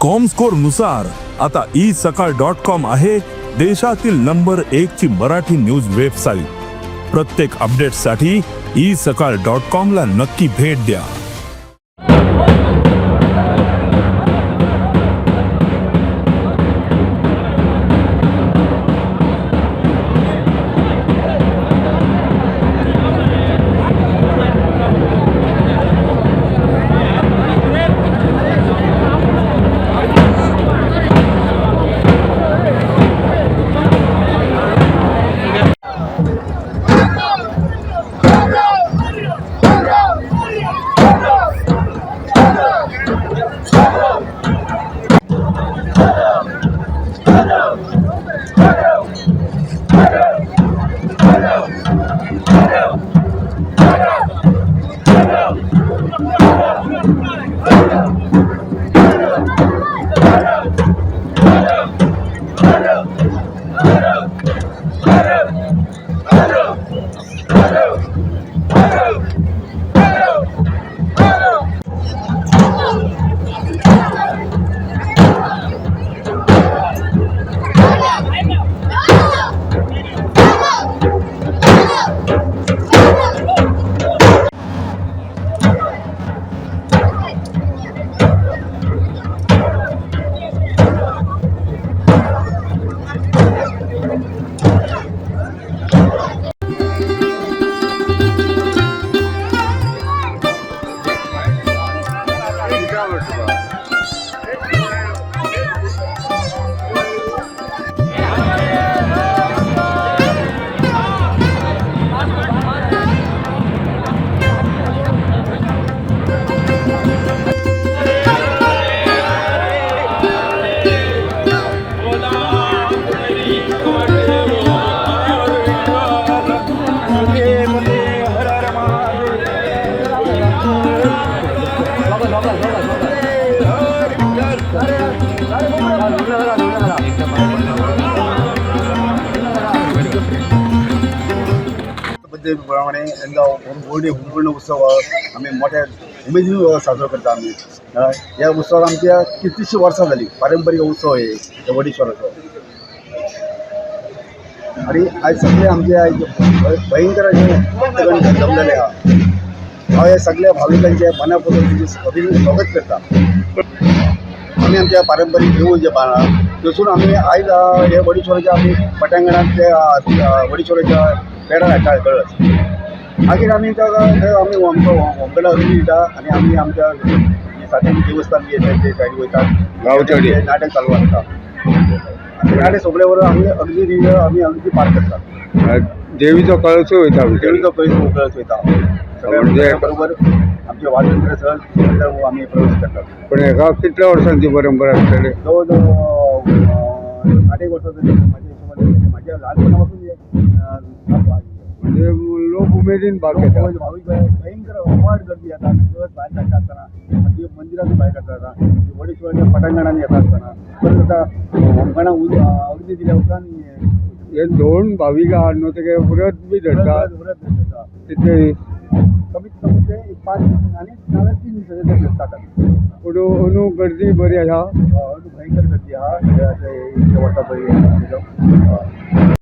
Comscore नुसार आता isakal.com आहे देशातील नंबर 1 ची मराठी न्यूज वेबसाईट। प्रत्येक अपडेटसाठी isakal.com ला नक्की भेट द्या। प्रमाणे यंदा होमपूर्ण उत्सव आम्ही मोठ्या उमेदीने साजरा करता। आम्ही या उत्सवात आमच्या कितीशी वर्षा झाली पारंपरिक उत्सव आहे या वडीश्वराचा। आणि आज सगळे आमच्या भयंकर असे जमलेले या सगळ्या भाविकांच्या मनापासून स्वागत करता। आम्ही आमच्या पारंपरिक घेऊन जे तसून आम्ही आज या वडीश्वराच्या आम्ही पटांगणात त्या वडीश्वराच्या पेढा हाडटा कळस मागीर आम्ही आमकां होमकडा हरवी दिता आनी आमी आमच्या सातेरी देवस्थान बी येता ते सायडी वयतात गांवचे नाटक चालू आसता। नाटक सगळे बरोबर आमी अगदी पार करतात। देवीचो कळस वयता देवीचो कळस वयता सगळ्या बरोबर आमचे वाजंत्र सहज आमी प्रवेश करतात। पण हेका कितल्या वर्सांची परंपरा आसतली? जवळ जवळ 8 वर्सां म्हाज्या ल्हानपणापासून म्हणजे लोक उमेदीन भाग घेतात। भाविक भयंकर अफाट गर्दी येतात। दिवस भायर काडटा आसतना मंदिरातून भायर काडटा आसतना वडीश्वराच्या पटांगणान येता आसतना परत आता होमखणां अगदी दिल्या उपरांत हे दोन भाविक आहात न्हू ते व्रत बी धरतात तिथे कमीत कमी ते 5 दीस आनी नाल्यार 3 दिसांचे धरतात। पूण अंदू गर्दी बरी आसा। भयंकर गर्दी आहा वर्सा पयलीं